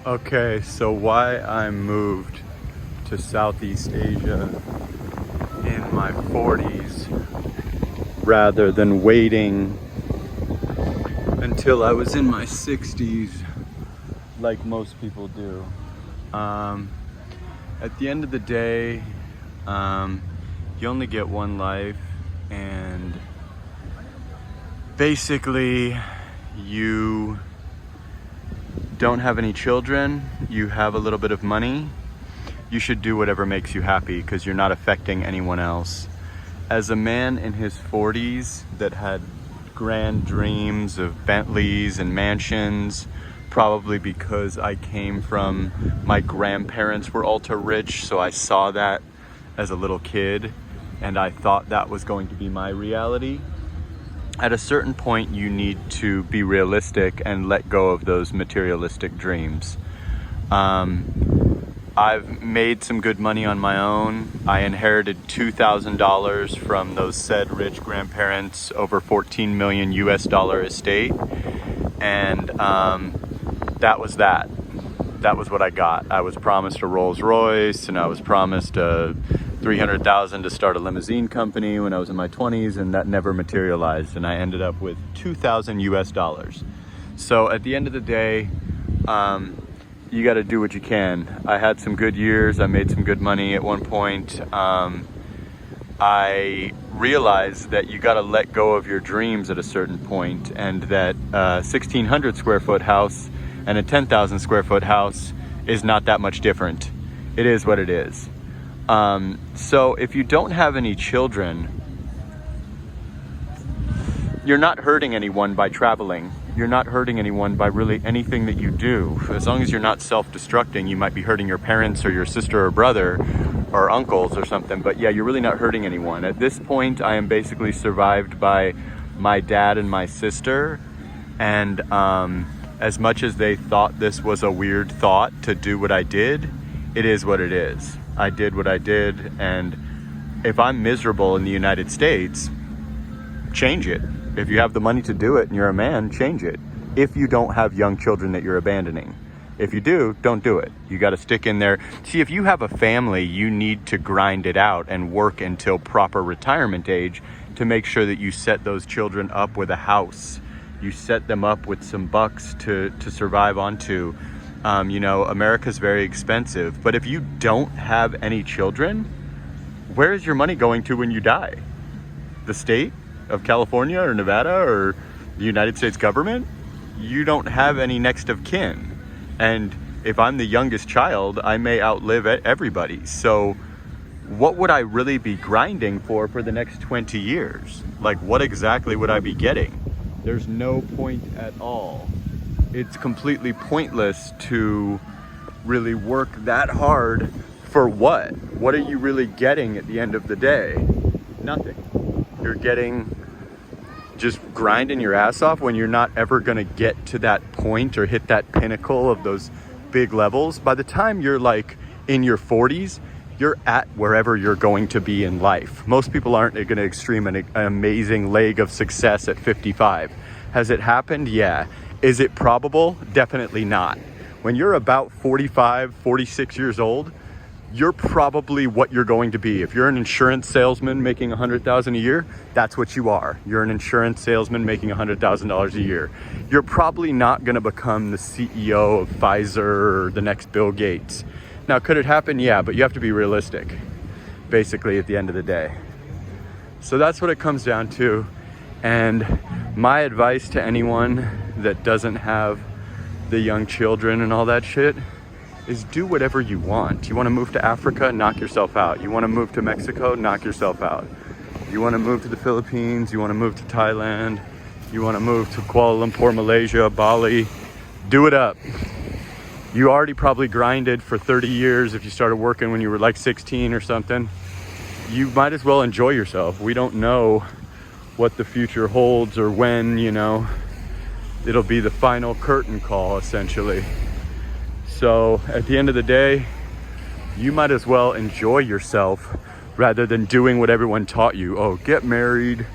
Okay, so why I moved to Southeast Asia in my 40s rather than waiting until I was in my 60s like most people do. At the end of the day, you only get one life, and basically you don't have any children, you have a little bit of money, you should do whatever makes you happy because you're not affecting anyone else. As a man in his 40s that had grand dreams of Bentleys and mansions, probably because I came from, my grandparents were ultra rich, so I saw that as a little kid and I thought that was going to be my reality. At a certain point, you need to be realistic and let go of those materialistic dreams. I've made some good money on my own. I inherited $2,000 from those said rich grandparents, over 14 million US dollar estate. And that was that. That was what I got. I was promised a Rolls Royce, and I was promised a $300,000 to start a limousine company when I was in my 20s, and that never materialized, and I ended up with 2,000 US dollars. So at the end of the day, you got to do what you can. I had some good years. I made some good money at one point. I realized that you got to let go of your dreams at a certain point, and that a 1,600 square foot house and a 10,000 square foot house is not that much different. It is what it is. So if you don't have any children, you're not hurting anyone by traveling. You're not hurting anyone by really anything that you do. As long as you're not self-destructing, you might be hurting your parents or your sister or brother or uncles or something, but yeah, you're really not hurting anyone. At this point, I am basically survived by my dad and my sister, and as much as they thought this was a weird thought to do what I did, it is what it is. I did what I did, and if I'm miserable in the United States, change it. If you have the money to do it and you're a man, change it. If you don't have young children that you're abandoning. If you do, don't do it. You got to stick in there. See, if you have a family, you need to grind it out and work until proper retirement age to make sure that you set those children up with a house. You set them up with some bucks to survive onto. America's very expensive, but if you don't have any children, where is your money going to when you die? The state of California or Nevada or the United States government? You don't have any next of kin. And if I'm the youngest child, I may outlive everybody. So what would I really be grinding for the next 20 years? Like, what exactly would I be getting? There's no point at all. It's completely pointless to really work that hard for what? What are you really getting at the end of the day? Nothing. You're getting just grinding your ass off when you're not ever gonna get to that point or hit that pinnacle of those big levels. By the time you're like in your 40s, you're at wherever you're going to be in life. Most people aren't gonna extreme an amazing leg of success at 55. Has it happened? Yeah. Is it probable? Definitely not. When you're about 45, 46 years old, you're probably what you're going to be. If you're an insurance salesman making $100,000 a year, that's what you are. You're an insurance salesman making $100,000 a year. You're probably not going to become the CEO of Pfizer or the next Bill Gates. Now, could it happen? Yeah, but you have to be realistic, basically, at the end of the day. So that's what it comes down to. And my advice to anyone that doesn't have the young children and all that shit is do whatever you want. You want to move to Africa? Knock yourself out. You want to move to Mexico? Knock yourself out. You want to move to the Philippines? You want to move to Thailand? You want to move to Kuala Lumpur, Malaysia, Bali? Do it up. You already probably grinded for 30 years if you started working when you were like 16 or something. You might as well enjoy yourself. We don't know what the future holds or when, it'll be the final curtain call, essentially. So at the end of the day, you might as well enjoy yourself rather than doing what everyone taught you. Oh, get married,